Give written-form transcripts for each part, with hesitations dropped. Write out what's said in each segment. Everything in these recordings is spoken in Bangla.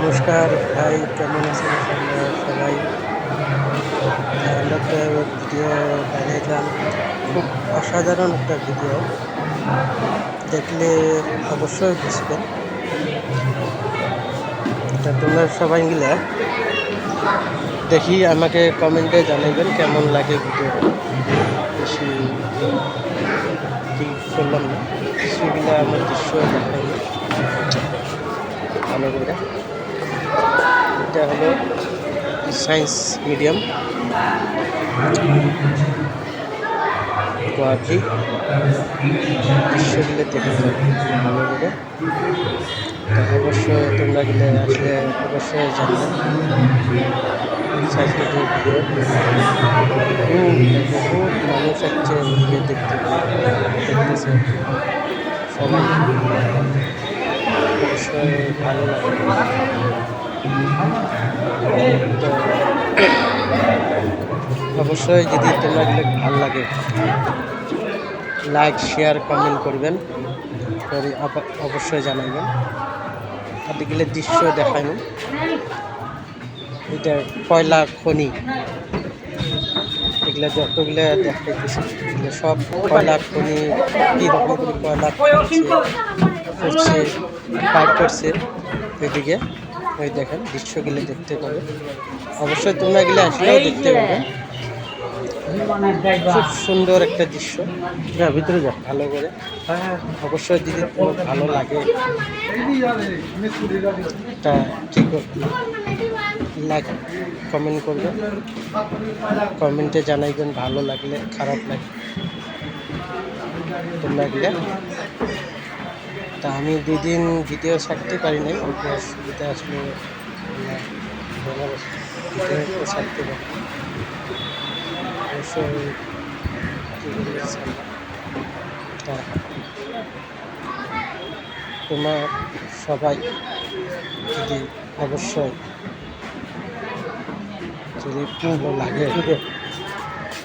নমস্কার ভাই, কেমন আছেন আপনারা সবাই? আমরা একটা ভিডিও বানাইলাম, খুব অসাধারণ একটা ভিডিও। দেখলে অবশ্যই বুঝবেন। এটা তোমরা সবাই মিলে দেখি আমাকে কমেন্টে জানাইবেন কেমন লাগে ভিডিওটা। বেশি ঠিক করলাম না, সেগুলো আমার দৃশ্য দেখাইনি ভালো করে। এটা হলো সায়েন্স মিডিয়াম গুয়াহাটি, দৃশ্যগুলো দেখে যাবে ভালো করে। তো অবশ্যই তোমরা গেলে আসলে অবশ্যই জানবে সায়েন্স মিডিয়াম ভিডিও। বহুত মানুষ আসছে ভিডিও দেখতেছে সবাই, অবশ্যই ভালো লাগে। তো অবশ্যই যদি তোমরা গেলে ভালো লাগে, লাইক শেয়ার কমেন্ট করবেন, করে অবশ্যই জানাবেন। আপনি গেলে দৃশ্য দেখানো, এটা কয়লা খনি, এগুলো যতগুলো দেখাইতেছে এগুলো সব কয়লা খনি, কীরকম করে কয়লা করছে পাইপ করছে ওইদিকে। ওই দেখেন দৃশ্যগুলো দেখতে পাবে, অবশ্যই তোমরা গেলে আসলেও দেখতে পাবে। খুব সুন্দর একটা দৃশ্য। ভিতরে যা ভালো করে, অবশ্যই যদি তোমার ভালো লাগে তা ঠিক লাইক কমেন্ট করবেন, কমেন্টে জানাইবেন ভালো লাগলে খারাপ লাগে তোমরা গেলে। তা আমি 2 দিন ভিডিও ছাড়তে পারি নাই, অল্প অসুবিধা আসলে ভিডিও ছাড়তে পারি। অবশ্যই তা তোমার সবাই যদি অবশ্যই যদি ভালো লাগে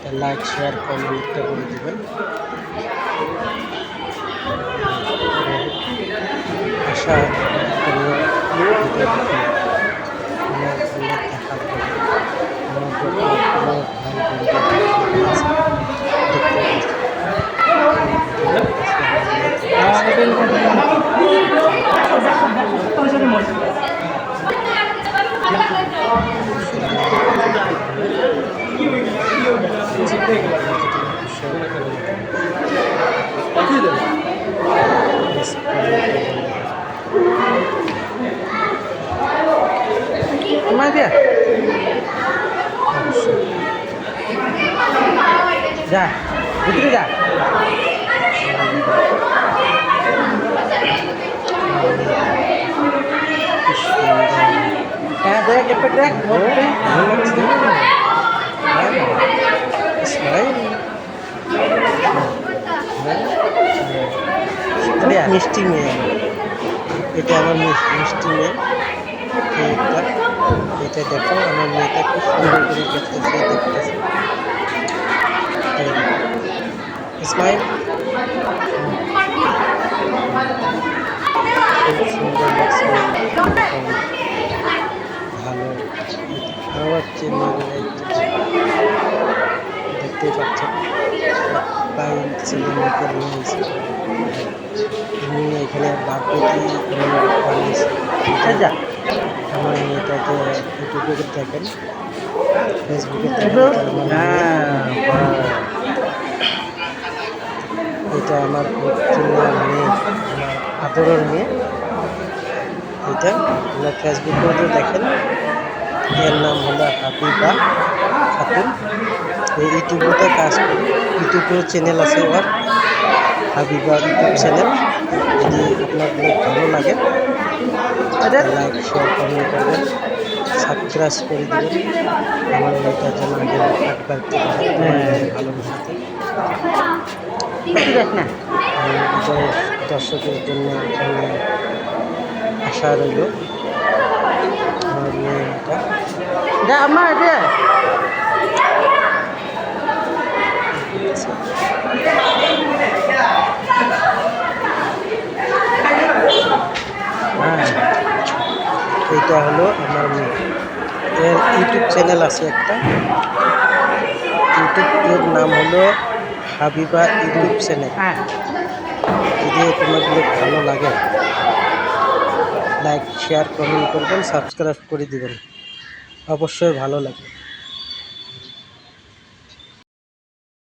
তা লাইক শেয়ার কমেন্টটা করে দেবেন। আশা করি ভিডিও দেখে আমার ভালো থাকার পরে আমার যত ভাই বন্ধুরা যা ভিতরে যা, হ্যাঁ দেখ এবার দেখ মিষ্টি মেয়ে, এটা আমার মিষ্টি মেয়ে। এটা দেখো আমার মেয়েটা খুব সুন্দর করে দেখতেছে ইসমাইল, খুব সুন্দর লাগছে ভালো। আবার দেখতে পাচ্ছেন প্রায় ছেলে মেয়েকে নিয়ে এসে এখানে বাপটি বানিয়েছে। যা আমার মেয়েটাকে ইউটিউবে দেখেন, ফেসবুকে দেখেন। এটা আমার মেয়ে, আমার আদরের মেয়ে। এটা আপনার ফেসবুকেও দেখেন, এর নাম হলো হাবিবা খাতুন। এই ইউটিউবে কাজ করে, ইউটিউবেও চ্যানেল আছে ওর, হাবিবা ইউটিউব চ্যানেল। যদি আপনার ভালো লাগে লাইক শেয়ার কমেন্ট করবেন, সাবস্ক্রাইব করে দেবেন আমার মেয়েটা যেন আগে হাট বাড়তে পারে ভালোবাসাতে। দর্শকের জন্য আশা রইল আমার মেয়েটা। এটা এটা হলো আমার মেয়ে, এর ইউটিউব চ্যানেল আছে একটা, ইউটিউবের নাম হলো হাবিবা ইউটিউব চ্যানেল। যদি তোমাদের ভালো লাগে লাইক শেয়ার কমেন্ট করবেন, সাবস্ক্রাইব করে দিবেন, অবশ্যই ভালো লাগে।